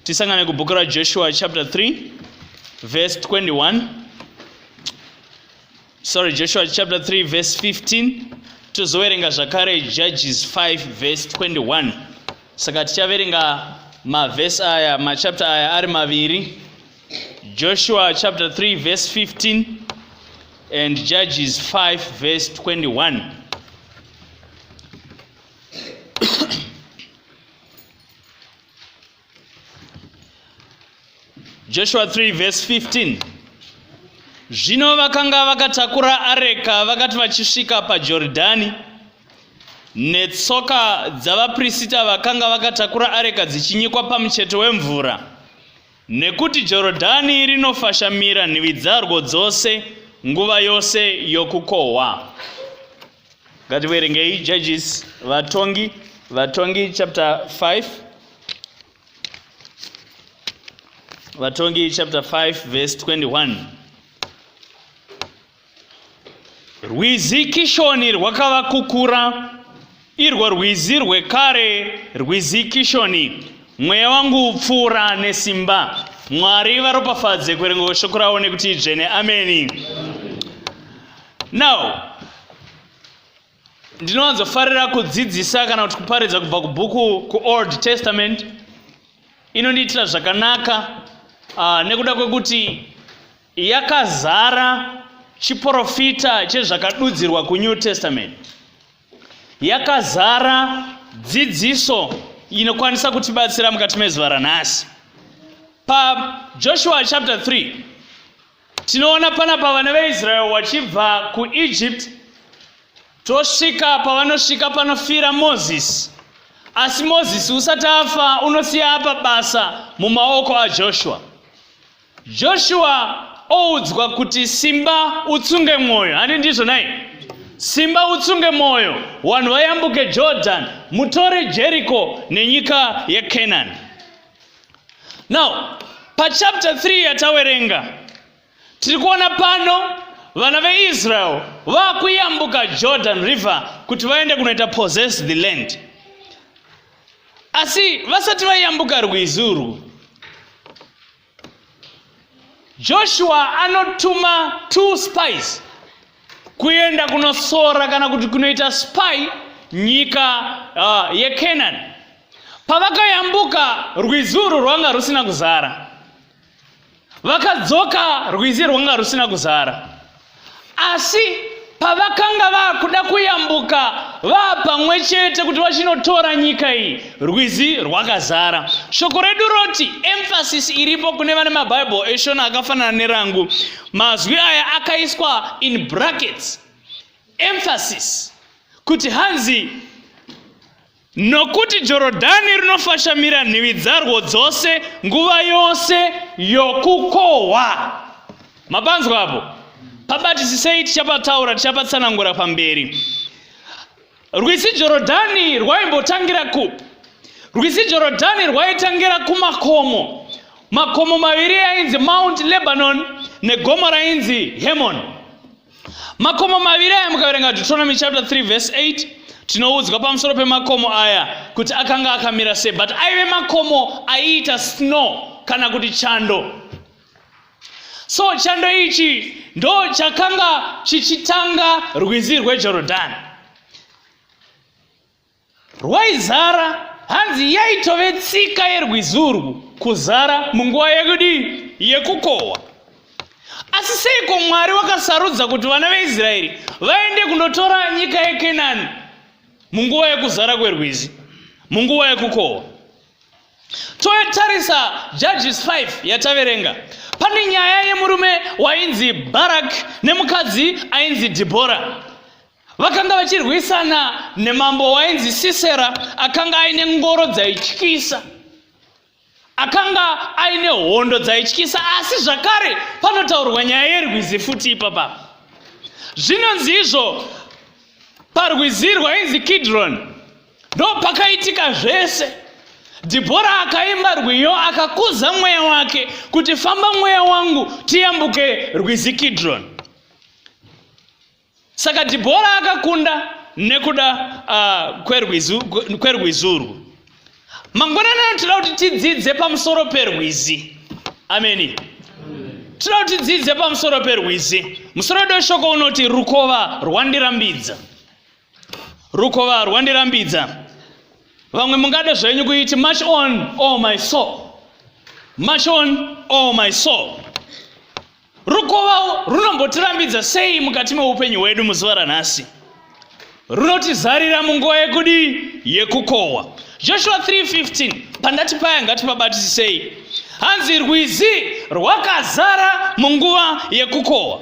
Tisangane kubhuku raJoshua chapter 3 verse 21. Joshua chapter 3 verse 15. Tozoverenga zvakare Judges 5 verse 21. Saka tichaverenga mavhesi aya, machapter aya ari maviri. Joshua chapter 3 verse 15 and Judges 5 verse 21. Joshua 3 verse 15. Zvino vakanga vakatakura areka vakati vachisvika paJorodhani, netsoka dzavaprista vakanga vakatakura areka dzichinyikwa pamucheto wemvura, nekuti Jorodhani rinofashamira nhivi dzarwo dzose nguva yose yokukohwa. Ngativerengei Judges, Vatongi chapter 5. Vatongi chapter 5 verse 21. Rwizi Kishoni rwakavakukura, irwo rwizi rwekare, rwizi Kishoni. Mweya wangu upfuura nesimba. Mwari varopafadze kuverenga shoko rawo nekuti idzvene. Ameni. Now, ndinowanzofarira kudzidzisa kana kuti kuparidza kubva kubhuku kuOld Testament. Inondiitira zvakanaka nekuda kwekuti yakazara chiprofita chezvakadudzirwa kuNew Testament. Yakazara dzidziso inokwanisa kutibatsira mukati mezuva ranhasi. PaJoshua chapter 3 tinoona panapa vana veIsraeri vachibva kuEgypt tosvika pavanosvika panofira Moses. Asi Moses usati afa unosiya apa basa mumaoko aJoshua. Joshua oudzwa kuti simba utsunge mwoyo. Handi ndizvo nai? Simba utsunge mwoyo, vanhu vayambuke Jordan, mutore Jericho nenyika yeCanaan. Now, pachapter 3 yatawerenga tiri kuona pano vana veIsrael vakuyambuka Jordan river kuti vaende kunoita possess the land. Asi vasati vayambuka rwizi urwu, Joshua anotuma 2 spies kuenda kunosora kana kuti kunoita spy nyika yeCanaan. Pavakayambuka rwizi urwu rwanga rusina kuzara, vakadzoka rwizi rwanga rusina kuzara. Asi pavakanga vakuda kuyambuka vapamwe chete kuti vachinotora nyika iyi, rwizi rwakazara. Shoko redu roti emphasis iripo kune vane maBhayibheri eshona akafanana nerangu, mazwi aya akaiswa in brackets. Emphasis kuti hanzi nokuti Jorodhani rinofashamira nhivi dzarwo dzose nguva yose yokukohwa. Mapanzwa apo? Pabatisisei tichapataura, tichapatsanangura pamberi. Rwizi Jorodhani rwaimbotangira kupi? Rwizi Jorodhani rwaitangira kumakomo. Makomo maviri ainzi Mount Lebanon negomo rainzi Hermon. Makomo maviri aya mukaverenga Deuteronomy chapter 3 verse 8 tinoudzwa pamusoro pemakomo aya kuti akanga akamira sei, but aive makomo aiita snow kana kuti chando. So chando ichi ndo chakanga chichitanga rwizi rweJorodhani. Rwaizara, hanzi yaitove tsika yerwizi urwu kuzara munguva yekudi yekukohwa. Asi seiko Mwari wakasarudza kuti vana veIsraeri vaende kundotora nyika yeCanaan munguva yekuzara kwerwizi, munguva yekukohwa? Totarisa Judges 5 yataverenga. Pane nyaya yemurume wainzi Barak nemukadzi ainzi Debora. Vakanga vachirwisana nemambo wainzi Sisera, akanga aine ngoro dzaityisa, akanga aine hondo dzaityisa. Asi zvakare panotaurwa nyaya yerwizi futi ipapa. Zvinonzi izvo parwizi rwainzi Kidron ndo pakaitika zvese. Debora akaimba rwiyo akakuza mweya wake kuti famba mweya wangu tiyambuke rwizi Kidron. Saka Debora akakunda nekuda kwerwizi urwu. Mangwanani tinoda kuti tidzidze pamusoro perwizi. Ameni. Tinoda kuti tidzidze pamusoro perwizi. Musoro weshoko unoti rukova rwandirambidza. Rukova rwandirambidza. Vamwe mungada zvenyu kuiti march on, oh my soul. March on, oh my soul. Rukova runombotirambidza sei mukati meupenyu hwedu muzuva ranhasi? Runotizarira munguva yekukohwa. Joshua 3:15 pandati paya ngatipabatisisei. Hanzi rwizi rwakazara munguva yekukohwa.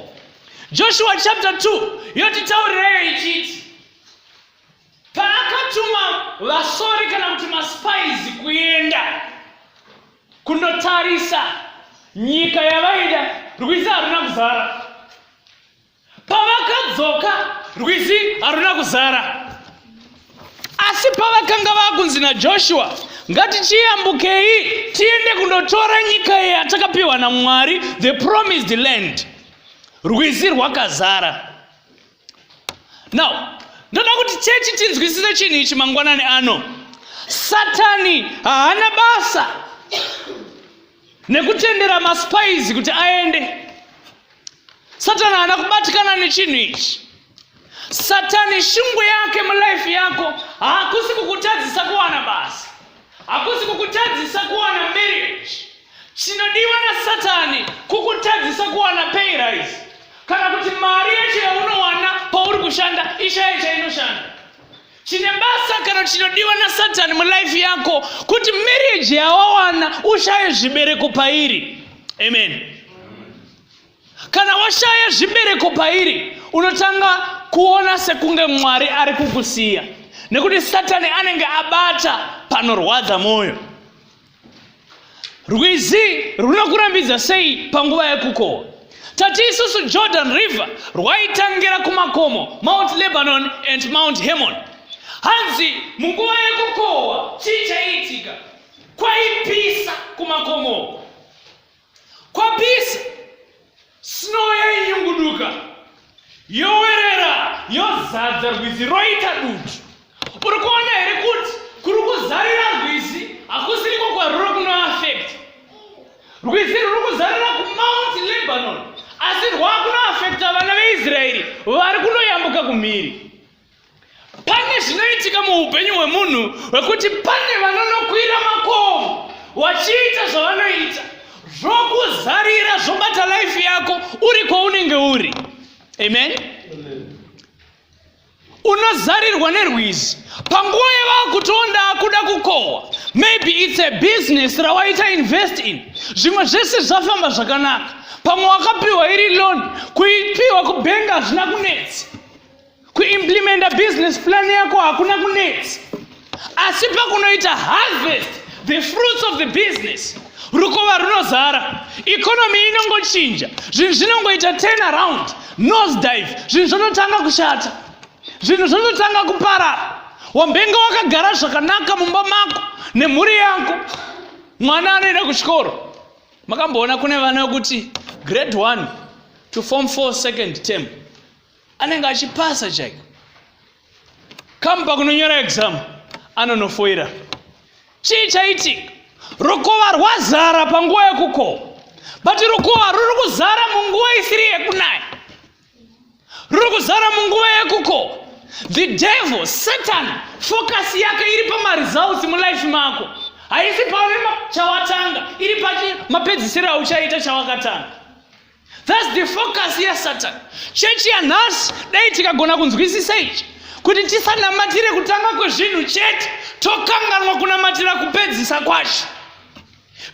Joshua chapter 2 yotitaurireyo ichiti paakatuma vasori kana kuti maspies kuenda kundotarisa nyika yavaida, rwizi haruna kuzara. Pavakadzoka rwizi haruna kuzara. Asi pavakanga vakunzi naJoshua, ngatichiyambukei tiende kundotora nyika yatakapiwa naMwari, the promised land, rwizi rwakazara. Now, ndoda kuti chechi tinzwisise chinhu ichi mangwanani ano. Satani haana basa nekutendera maspies kuti aende. Satani haana kubatikana nechinhu ichi. Satani shungu yake mulife yako hakusi kukutadzisa kuwana basa, hakusi kukutadzisa kuwana marriage. Chinodiwa na Satani kukutadzisa kuwana pay rise, kana kuti mari yacho yaunowana pauri kushanda ishaye inoshanda. Chine basa kana chinodiwa na Satani mulife yako kuti marriage yawawana ushaye zvibereko pairi. Amen. Kana washaya zvibereko pairi, unotanga kuona sekunge Mwari ari kukusiya, nekuti Satani anenge abata panorwadza moyo. Rwizi runokurambidza sei panguva yekukohwa? Tati isusu Jordan River rwaitangira kumakomo Mount Lebanon and Mount Hermon. Hanzi munguva yekukohwa chichaitika, kwaipisa kumakomo, kwapisa, snow yainyunguduka, yowerera yozadza rwizi roita dutu. Uri kuona here kuti kuri kuzarira rwizi hakusiriko kwaruri kunoaffect. Rwizi ruri kuzarira kuMount Lebanon, asi rwakunoaffecta vana veIsraeri vari kunoyambuka kumhiri. Pane zvinoitika muupenyu hwemunhu hwekuti pane vanonokwira makomo vachiita zvavanoita zvokuzarira zvobata life yako uri kwaunenge uri. Amen. Unozarirwa nerwizi panguva yavakutonda kuda kukohwa. Maybe it's a business rawaita invest in, zvimwe zvese zvafamba zvakanaka, pamwe wakapiwa iri loan, kuipiwa kubenga hazvina kunetsa, kuimplementa business plan yako hakuna kunetsa. Asi pakunoita harvest, the fruits of the business, rukova runozara, economy inongochinja, zvinhu zvinongoita turn around, nosedive, zvinhu zvinotanga kushata, zvinhu zvinotanga kuparara. Wambenga wakagara zvakanaka mumba mako nemhuri yako, mwana anoenda kuchikoro. Makamboona kune vana vekuti grade 1 to form 4 second term anenge achipasa chaiko, kamba kunonyora exam anonofoira. Chii chaitika? Rukova rwazara panguva yekukohwa, but rukova ruri kuzara munguva isiri yekunaya, ruri kuzara munguva yekukohwa. The devil, Satan, focus yake iri pamaresults mulife mako, haisi paune chawatanga, iri mapedzisiro auchaita chawakatanga. That's the focus ya Satan. Chechi yanhasi dai tikagona kunzwisisa ichi, kuti tisanamatire kutanga kwezvinhu chete, tokanganwa kunamatira kupedzisa kwacho.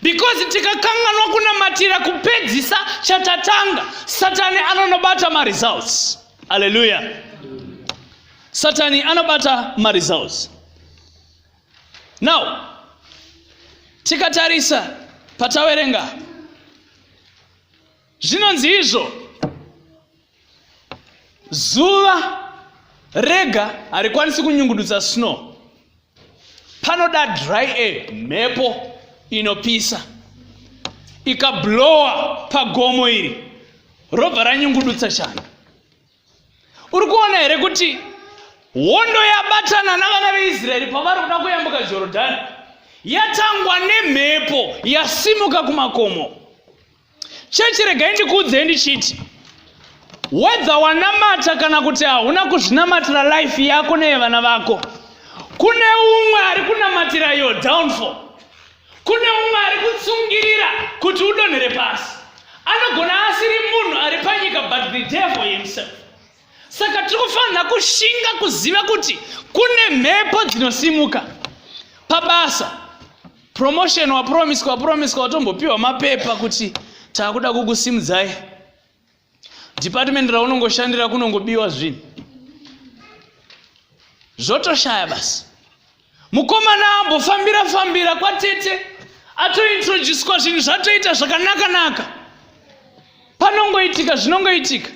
Because tikakanganwa kunamatira kupedzisa chatatanga, Satani anonobata maresults. Hallelujah. Satani anobata maresults. Now, tikatarisa patawerenga, zvinonzi izvo zuva rega harikwanisi kunyungudutsa snow, panoda dry air, mhepo inopisa, ikablowa pagomo iri robva ranyungudutsa chando. Uri kuona here kuti hondo yabatana navana veIsraeri pavari kuda kuyambuka Jorodhani, yatangwa nemhepo yasimuka kumakomo. Chechi regai ndikuudzei ndichiti, whether wanamata kana kuti hauna kuzvinamatira life yako nevana vako, kune umwe ari kunamatira your downfall. Kune umwe ari kutsungirira kuti udonhere pasi. Anogona asiri munhu ari panyika, but the devil himself. Saka tikufanira kushinga kuziva kuti kune mhepo dzinosimuka pabasa. Promotion wapromiswa watombopiwa mapepa kuti takuda kukusimudzai. Department raunongoshandira kunongobiwa zvinhu. Zvotoshaya basi. Mukomana ambofambira kwatete, atointroducwa zvinhu zvatoita zvakanaka. Panongoitika zvinongoitika.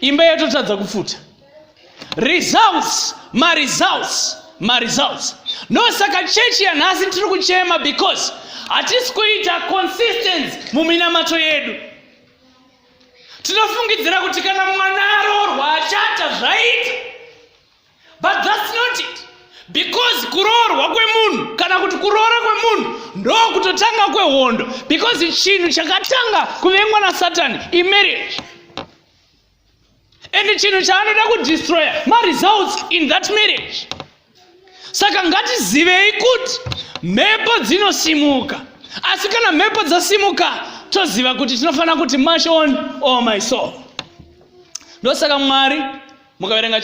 Imba yatotadza kufuta. Results. No, saka chechi yanhasi tiri kuchema because hatisi kuita consistency muminamato yedu. Tinofungidzira kuti kana mwana aroorwa achata zvaita. But that's not it. Because kuroorwa kwemunhu kana kuti kuroora kwemunhu ndo kutotanga kwehondo. Because chinhu chakatanga kuvengwa naSatani imarriage. And chinhu chaanoda kudestroya ma-results in that marriage. Saka ngatizivei kuti mhepo dzinosimuka. Asi kana mhepo dzasimuka, toziva kuti tinofanira kuti march on, oh my soul. Ndosaka Mwari mukaverenga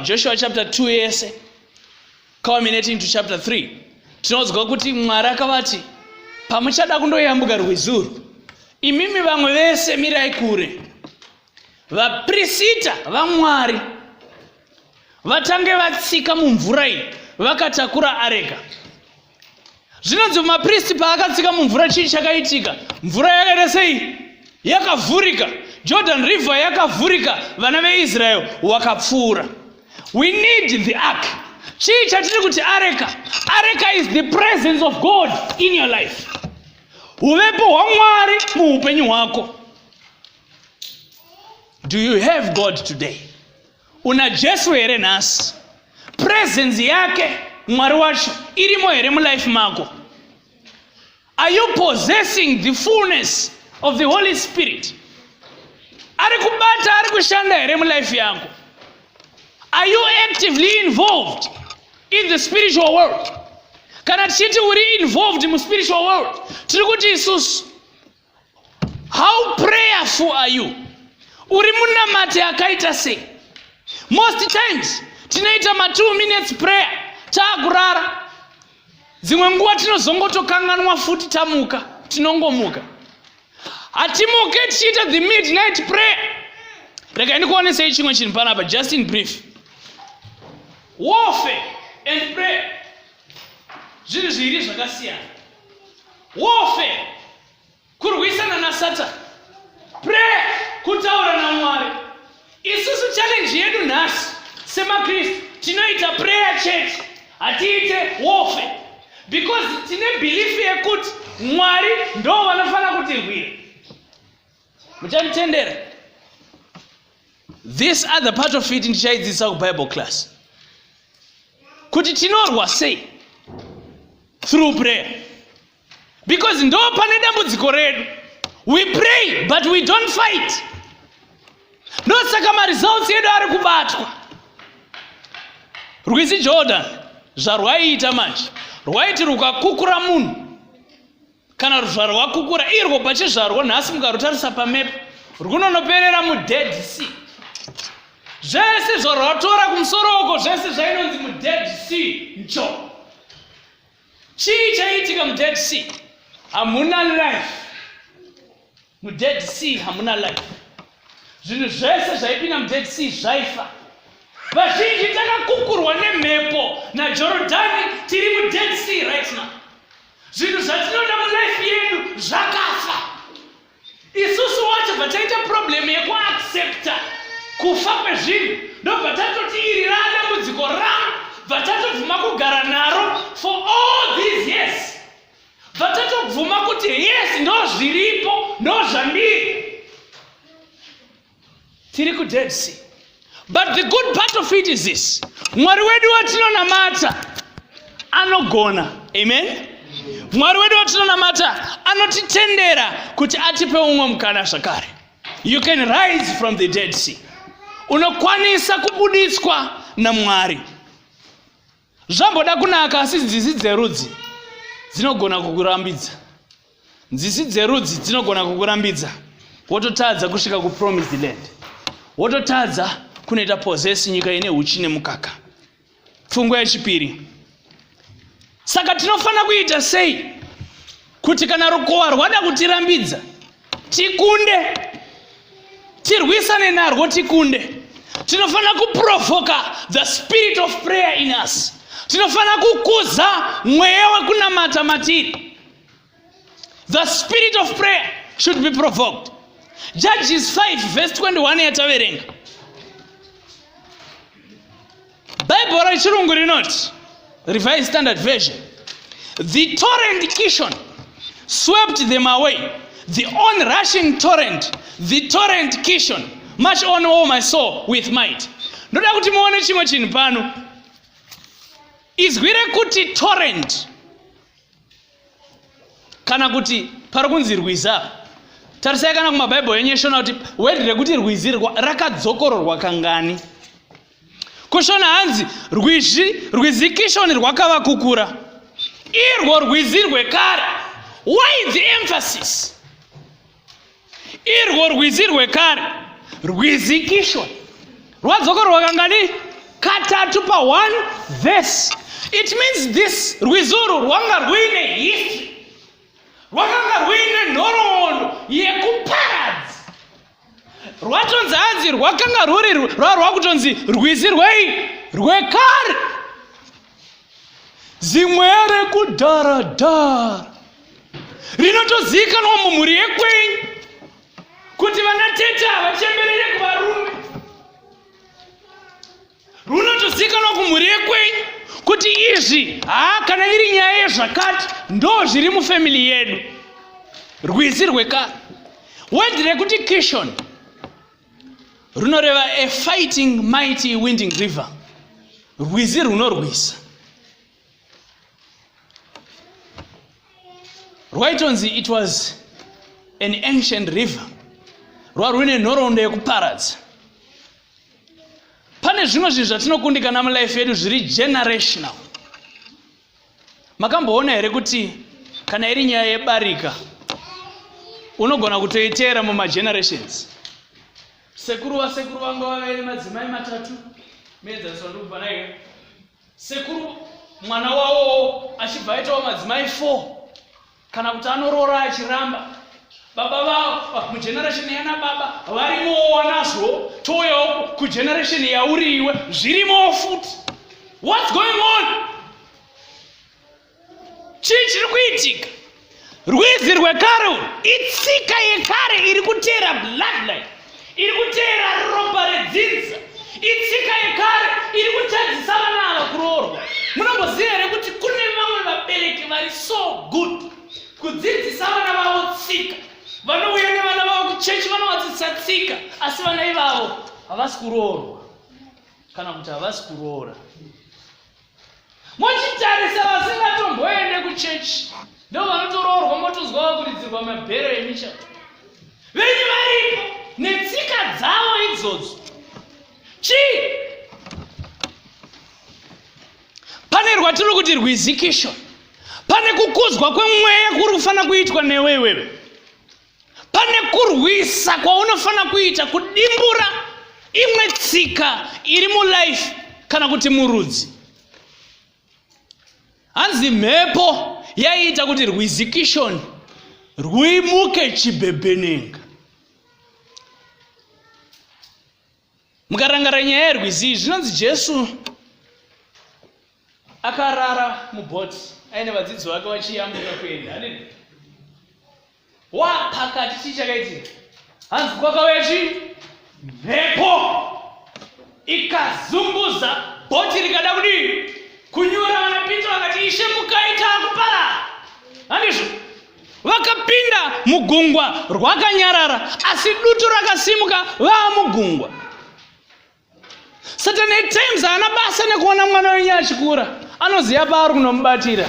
Joshua chapter 2 yese culminating to chapter 3, tinozwa kuti Mwari akavati pamuchada kundoyambuka rwezuru, imimi vamwe vese mirai kure. Vaprista vaMwari vatange vatsika mumvura iyi vakatakura areka. Zvinonzi mapristi paakatsika mumvura chii chakaitika? Mvura yakaita sei? Yakavhurika. Jordan River yakavhurika, vana veIsrael wakapfuura. We need the ark. Chii chatiri kuti areka? Areka is the presence of God in your life. Uvepo hwaMwari muupenyu hwako. Do you have God today? Una Jesu here nhasi? Presence yake Mwari wacho irimo here mulife mako? Are you possessing the fullness of the Holy Spirit? Ari kubata, ari kushanda here mulife yako? Are you actively involved in the spiritual world? Kana tichiti uri involved in the spiritual world, tiri kuti isusu, how prayerful are you? Uri munamate akaita sei? Most times tinoita ma 2 minutes prayer taakurara. Dzimwe nguva tinozongotokanganwa futi tamuka, tinongomuka. Hatimuke tichiita the midnight prayer. Rega ndikuonesei chimwe chinhu panapa, just in brief. Warfare and prayer zvinhu zviri zvakasiyana. Warfare kurwisana naSatani, prayer kutaura naMwari. Isusu challenge yedu nhasi semaKristu tinoita prayer church, hatiite warfare, because tine belief yekuti Mwari ndo vanofana kutirwira. Muchanditendera? This other part of it ndichaidzidzisa kuBible class. Kuti tinorwa sei? Through prayer. Because ndo pane dambudziko redu. We pray but we don't fight. Ndosaka ma-results yedu ari kubatwa. Rwizi Jordan zvarwaiita manje, rwaiti rukakukura munhu, kana zvarwakukura irwo pachizvarwa nhasi mukarutarisa pamepo, rwunonoperera muDead Sea. Zvese zvarwatora kumusoro uko, zvese zvainonzi muDead Sea ncho. Chii chaitika muDead Sea? Hamuna life. MuDead Sea hamuna life. Zvinhu zvese zvaipinda muDead Sea zvaifa. Vazhinji takakukurwa nemhepo naJorodhani, tiri muDead Sea right now. Zvinhu zvatinoda mulife yedu zvakafa. Isusu wacho bataita problem yekuaccepta kufa kwezvinhu, ndobva tatoti iri radambudziko rangu, vatatobvuma kugara naro for all these years. Vatatobvuma kuti yes, ndo zviripo, ndo zvandiri. Tiri kuDead Sea. But the good part of it is this. Mwari wedu watinonamata anogona. Amen. Mwari wedu watinonamata anotitendera kuti atipe umwe mukana zvakare. You can rise from the dead sea. Unokwanisa kubudiswa naMwari. Zvamboda kunaka asi nzizi dzerudzi dzinogona kukurambidza. Nzizi dzerudzi dzinogona kukurambidza. Wototadza kusvika ku promised land. Wototadza kunoita possess nyika ine uchi nemukaka. Pfungwa yechipiri. Saka tinofana kuita sei kuti kana rukowa rwada kutirambidza tikunde, tirwisane narwo tikunde. Tinofana kuprovoka the spirit of prayer in us. Tinofana kukuza mweya wekunamata matiri. The spirit of prayer should be provoked. Judges 5 verse 21 yataverenga. Bible rechirungu rinoti, Revised Standard Version, the torrent Kishon swept them away. The onrushing torrent, the torrent Kishon, march on, O my soul, with might. Ndoda kuti muone chimwe chinhu pano. Izwire kuti torrent kana kuti pari kunzi rwiza. Tarisai kana kumabhaibheri yenyu shona kuti wedre kuti rwizi rakadzokororwa kangani. Kushona hanzi rwizi Kishoni rwakava kukura. Irwo rwizi rwekare. Why the emphasis? Irwo rwizi rwekare. Rwizi Kishoni rwadzokororwa kangani? Katatu pa 1 verse. It means this rwizuru rwanga rwine history. Rwanga rwine nhoroondo yekuparadza. Rwatonzi hanzi rwakanga rwakutonzi rwizi rwekare. Zimwere kudharadhara. Rinotozikanwa mumhuri yekwenyu kuti vanatete havachemberere kuvarume. Runotozikanwa kumhuri yekwenyu kuti izvi kana iri nyaya yezvakati ndo zviri mufamily yedu. Rwizi rwekare. Wedre kuti Kishon runoreva a fighting mighty winding river. Rwizi runorwisa. Rwaitonzi it was an ancient river. Rwarwine nhoroondo yekuparadza. Pane zvimwe zvinhu zvatinokundikana mulife yedu zviri generational. Makamboona here kuti kana iri nyaya yebarika unogona kutoiteera mumagenerations. Sekuru vangu vavere madzimai matatu medzaniswa ndikubva naye. Sekuru mwana wavo achibva aitawo madzimai 4 kana kuti anoroora achiramba. Baba vavo mugeneration yana baba varimowo nazvo, touyawo kugeneration yauriwe zvirimowo futi. What's going on? Chii chiri kuitika? Rwizi rwekare itsika yekare iri kuteera bloodline, iri kuteera ropa redzinza. Itsika yekare iri kutadzisa vana ava kuroorwa. Munomboziva here kuti kune vamwe vabereki vari so good kudzidzisa vana vavo tsika. Vanouya nevana vavo kuchechi vanovadzidzisa tsika, asi vana ivavo havasi kuroorwa kana kuti havasi kuroora. Mochitarisa vasingatomboende kuchechi ndo vanotoroorwa motozwa vakuridzirwa mabhero emichato. Venyu varipo netsika dzavo idzodzo. Chii? Pane rwatiri kuti rwizi Kishoni. Pane kukuzwa kwemweya kuri kufana kuitwa newewewe. Pane kurwisa kwaunofana kuita kudimbura imwe tsika iri mulife kana kuti murudzi. Hanzi mhepo yaita kuti rwizi Kishoni rwimuke chibhebenenga. Mukarangara nyaya yerwizi zvinonzi Jesu akarara mubhoti aine vadzidzi vake vachiyambuka kuenda. Wapakati chii chakaitika? Hanzi kwakauya chii? Mhepo ikazunguza bhoti rikada kudii? Kunyura. Vanapita vakati Ishe mukaita kuparara. Handizvo? Vakapinda mugungwa rwakanyarara asi dutu rakasimuka vaamugungwa. Certain times haana basa nekuona mwana wenyu achikura. anoziva paari kunomubatira,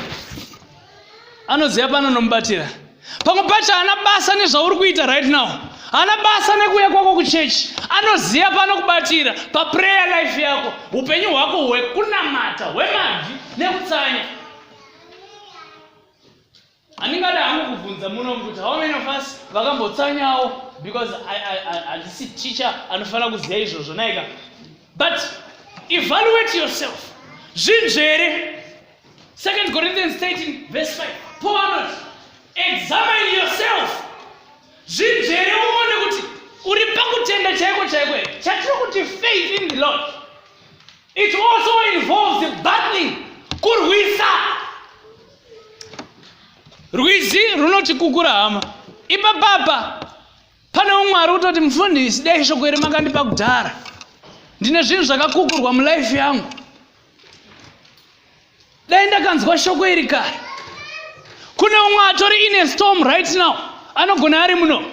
anoziva panonomubatira. Pamwe pacho haana basa nezvauri kuita right now, haana basa nekuuya kwako kuchechi, anoziva panokubatira paprayer life yako, upenyu hwako hwekunamata, hwemabvi nekutsanya. Handingada hangu kubvunza muno kuti how many of us vakambotsanyawo, because handisi teacher anofanira kuziva izvozvo naika. But evaluate yourself. Zvinjere 2 Corinthians 13 verse 5. Paul anoti examine yourself. Zvinjere uone kuti uri pakutenda chaiko chaiko here. Chatiri kuti faith in the Lord, it also involves the battling, kurwisa. Rwizi runotikukura hama. Ipapapa pane umwari utoti mufundisi dai shoko iri makandipa kudhara, ndine zvinhu zvakakukurwa mulife yangu, dai ndakanzwa shoko iri kare. Kune umwe atori in a storm right now, anogona ari muno,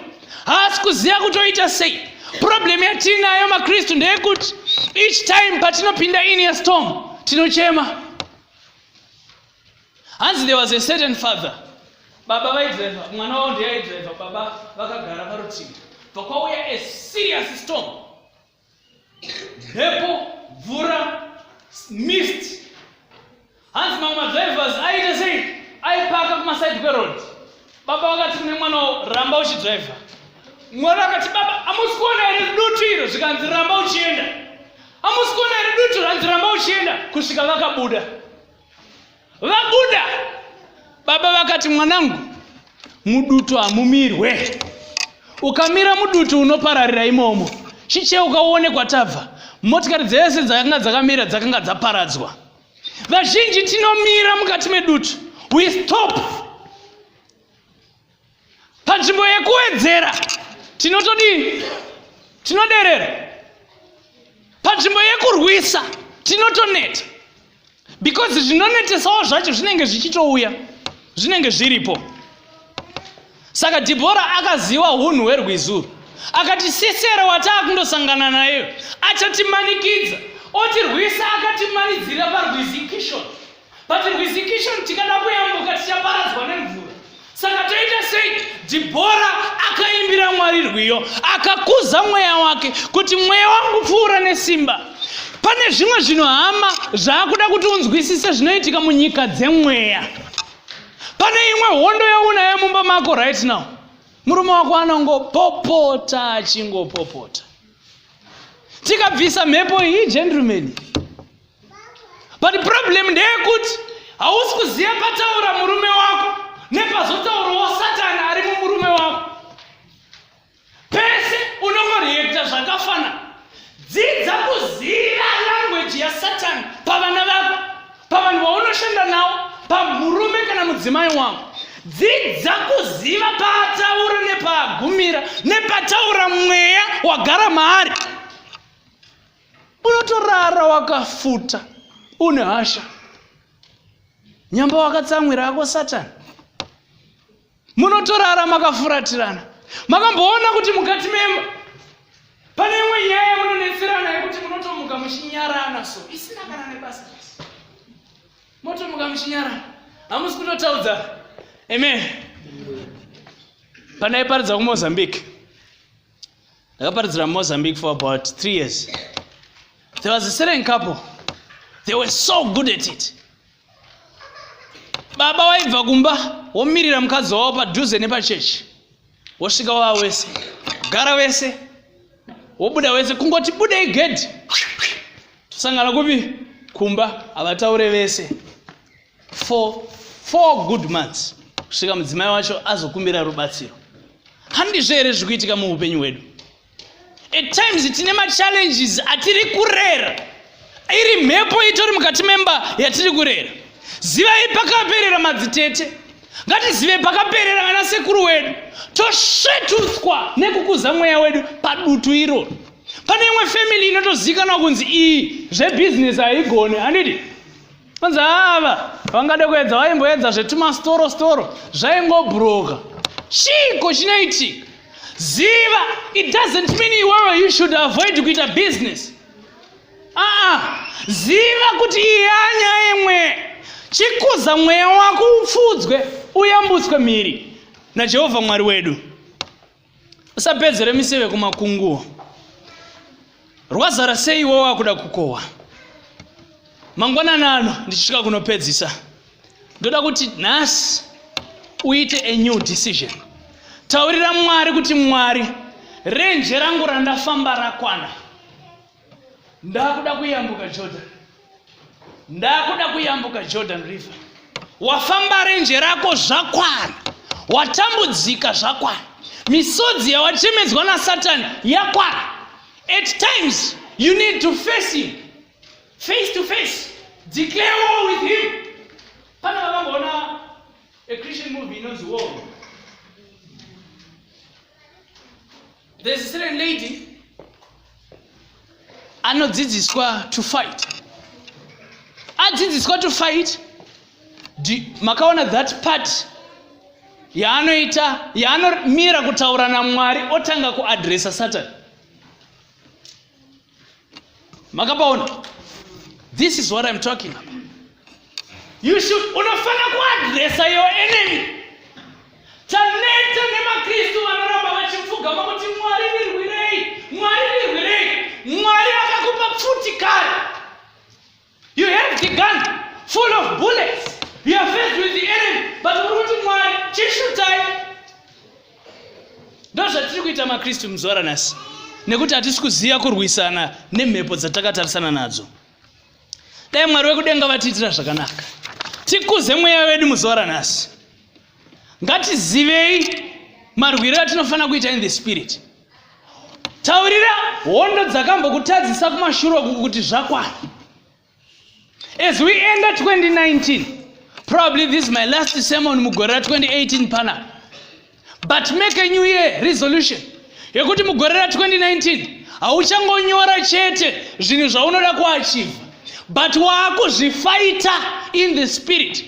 haasi kuziva kutoita sei. Problem yatinayo makristu ndeyekuti each time patinopinda in a storm tinochema. Hanzi there was a certain father, baba vaidriver, mwana wavo ndiyaidriver, baba vakagara parutivi. Pakauya a serious storm, mhepo, mvura, mist. Hanzi mamwe madrivers aita sei, aipaka kumaside kweroad. Baba vakati kune mwana wavo, ramba uchidriver. Mwana akati, baba hamusi kuona here dutu iro, zvikanzi ramba uchienda. Hamusi kuona here dutu, ranzi ramba uchienda. Kusvika vakabuda. Vabuda. Baba vakati, mwanangu, mudutu hamumirwe. Ukamira mudutu unopararira imomo. Chicheuka uone kwatabva. Motikari dzese dzakanga dzakamira dzakanga dzaparadzwa. Vazhinji tinomira mukati medutu. We stop. Panzvimbo yekuwedzera tinotodi, tinoderera. Panzvimbo yekurwisa tinotoneta. Because zvinonetesawo zvacho zvinenge zvichitouya, zvinenge zviripo. Saka Dhibhora akaziva unhu hwerwizi, akati Sisera wataakundosangana nayo achatimanikidza, otirwisa akatimanidzira parwizi Kishoni. But rwizi Kishoni tikada kuyambuka tichaparadzwa nemvura. Saka toita sei? Dhibhora akaimbira Mwari rwiyo, akakuza mweya wake kuti mweya wangu pfuura nesimba. Pane zvimwe zvinhu hama zvaakuda kuti unzwisise zvinoitika munyika dzemweya. Pane imwe hondo yaunayo mumba mako right now, murume wako anongopopota achingopopota. Tikabvisa mhepo iyi gentlemen. But the problem ndeyekuti hausi kuziva pataura murume wako nepazotaurawo Satani ari mumurume wako. Pese unongoreacta zvakafana. Dzidza kuziva language yaSatani pavana vako, pavanhu vaunoshanda navo, pamurume kana mudzimai wako. Dzidza kuziva paataura nepaagumira, nepataura mweya wagara maari. Unotorara wakafuta, une hasha. Nyamba wakatsamwira ako Satani. Munotorara makafuratirana. Makamboona kuti mukati memba pane imwe nyaya munonetserana yekuti munotomuka muchinyarana, so isina kana nebasa. Motomuka muchinyarana, hamusi kutotaudzana. Amen. Pandaiparidza kuMozambique, ndakaparidzira Mozambique for about 3 years. There was a certain couple, they were so good at it. Baba waibva kumba womirira mukadzi wavo padhuze nepachechi, wosvika wava wese, gara wese, wobuda wese, kungoti budei gedhi, tosangana kupi kumba, havataure vese. For 4 good months kusvika mudzimai wacho azokumbira rubatsiro. Handizvo here zvikuitika muupenyu hwedu? At times tine machallenges atiri kurera, iri mhepo itori mukati memba yatiri kurera. Zivai pakaperera madzitete, ngatizive pakaperera vana sekuru wedu. Tosvetutswa nekukuza mweya wedu padutu iroro. Pane imwe family inotozikanwa kunzi iyi zvebusiness haigone, handiti? Vanzi ava vangade kuedza vaimboedza zvetumastoro zvaingobhuroka. Chiko chinoitika. Ziva, it doesn't mean you should avoid kuita business. Ziva kuti iyi anyaya imwe. chikuza mweya wako ufudzwe uyambutswe miri naJehovha Mwari wedu. Usapedzere miseve kumakunguo. Rwazara sei iwe wakuda kukowa. Mangwana ano ndichisvika kunopedzisa. Ndoda kuti nhasi uite a new decision. Taurira Mwari kuti Mwari, renje rangu randafamba rakwana. Ndakuda kuyambuka Jordan. Ndakuda kuyambuka Jordan River. Wafamba renje rako zvakwana. Watambudzika zvakwana. Misodzi yawachemedzwa naSatani yakwana. At times you need to face him. Face to face. Declare war with him. Pana vakamboona a Christian movie inonzi War. There's a certain lady anodzidziswa to fight. Adzidziswa to fight. Makaona that part yaanoita yaanomira kutaura naMwari otanga kuadresa Satan. Makapaona. This is what I'm talking about. You should unafanya kuadresa your enemy. Taneta nema Kristo vanoramba vachipfuga vakuti Mwari ndirwirei, Mwari ndirwirei, Mwari akakupa pfuti kare. You have the gun full of bullets. You are faced with the enemy, but uruti Mwari chishutai. Ndozvatiri kuita maKristu muzora nasi. Nekuti hatisi kuziva kurwisana nemhepo dzatakatarisana nadzo. Dai Mwari wekudenga vatiitira zvakanaka. Tikuze mweya wedu muzora nasi. Ngatizivei marwiro atinofana kuita in the spirit. Taurira hondo dzakambokutadzisa kumashure kuti zvakwana. As we enter 2019, probably this is my last sermon mugore 2018 pana. But make a new year resolution. Yekuti mugore 2019 hauchangonyora chete zvinhu zvaunoda kuachieve, but waakuzvifaita in the spirit.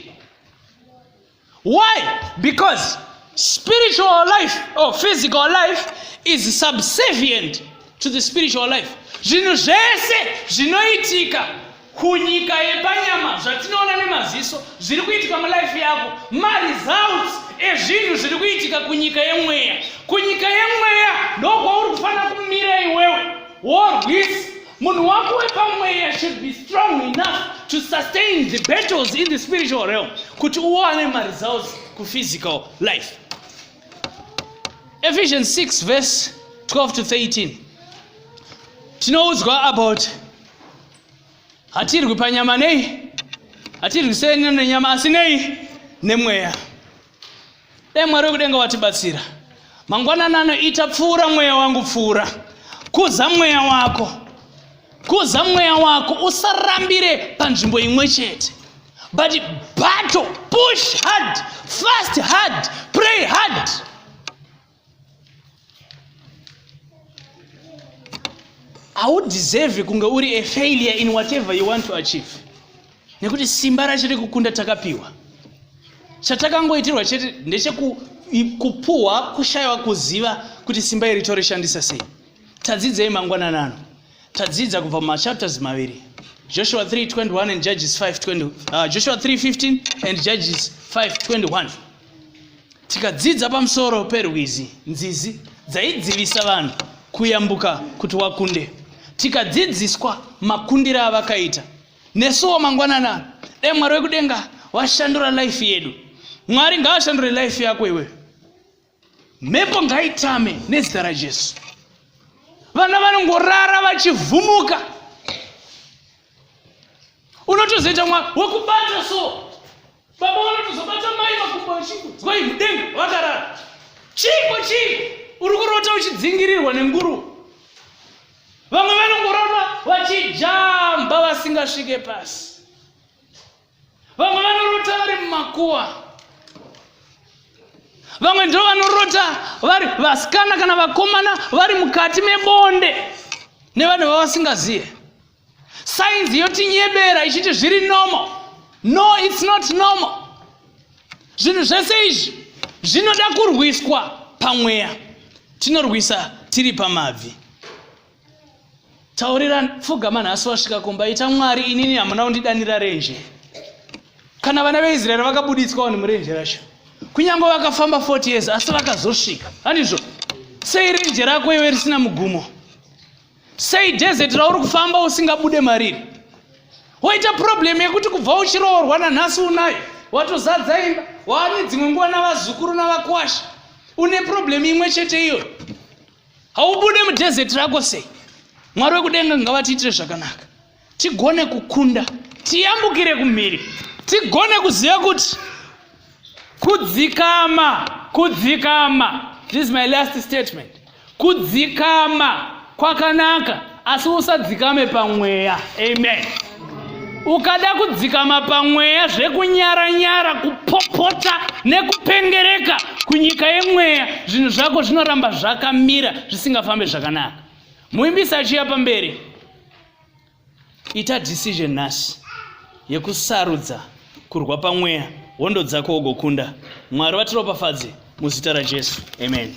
Why? Because spiritual life or physical life is subservient to the spiritual life. Zvinhu zvese zvinoitika kunyika yepanyama zvatinoona nemaziso zviri kuitika mulife yako, maresults ezvinhu zviri kuitika kunyika yemweya. Kunyika yemweya ndokwauri kufanira kumira iwewe worwisa. Munhu wako wepamweya should be strong enough to sustain the battles in the spiritual realm kuti uwane maresults kuphysical life. Ephesians 6 verse 12 to 13. Tinoudzwa about hatirwi panyama nei, hatirwi seni nenyama asi nei nemweya. Dai Mwari wekudenga watibatsira. Mangwanani anoita pfuura mweya wangu pfuura. Kuza mweya wako. Kuza mweya wako, usarambire panzvimbo imwe chete. But battle, push hard, fast hard, pray hard. Haudeserve kunge uri a failure in whatever you want to achieve. Nekuti simba rachiri kukunda takapiwa. Chatakangoitirwa chete ndechekupuwa kushayiwa kuziva kuti simba iri torishandisa sei. Tadzidzei mangwanani ano. Tadzidza kubva mumachapters maviri. Joshua 3:21 and Judges 5:20. Joshua 3:15 and Judges 5:21. Tikadzidza pamusoro perwizi, nzizi dzaidzivisa vanhu kuyambuka kuti wakunde. Tikadzidziswa makundiro avakaita. Nesuwo mangwanani, dai Mwari wekudenga washandura life yedu. Mwari ngaashandure life yako iwe. Mhepo ngaitame nezita raJesu. Vana vanongorara vachivhumuka. Unotozoita Mwari wekubata so. Baba unotozobata mai makumbo achiko. Zvai mudenga vakarara. Chiko uri kurota uchidzingirirwa nenguru. Vamwe vanongorota vachijamba vasingasvike pasi. Vamwe vanorota vari mumakuwa. Vamwe ndo vanorota vari vasikana kana vakomana vari mukati mebonde nevanhu vavasingazive. Signs yotinyebera ichiti zviri normal. No, it's not normal. Zvinhu zvese izvi zvinoda kurwiswa pamweya. Tinorwisa tiri pamabvi. Taurira pfugama nhasi wasvika kumba, ita Mwari, inini hamuna kundidanira renje. Kana vana veIsraeri vakabudiswa nemurenje racho, kunyange vakafamba 40 years asi vakazosvika. Handizvo? Sei renje rako iwe risina mugumo? Sei desert rauri kufamba usingabude mariri? Waita problem yekuti kubva uchiroorwa nanhasi unayo, watozadza imba, waane dzimwe nguva navazukuru navakwasha, une problem imwe chete iyo. Haubude mudesert rako sei? Mwari wekudenga ngavatiitire zvakanaka, tigone kukunda, tiyambukire kumhiri, tigone kuziva kuti kudzikama, this is my last statement, kudzikama kwakanaka, asi usadzikame pamweya. Amen. Ukada kudzikama pamweya zvekunyara-nyara, kupopota nekupengereka kunyika yemweya, zvinhu zvako zvinoramba zvakamira zvisingafambe zvakanaka. Muimbisi achiya pamberi, ita decision nhasi yekusarudza kurwa pamweya, hondo dzako ugokunda. Mwari vatiropafadze muzita raJesu. Amen.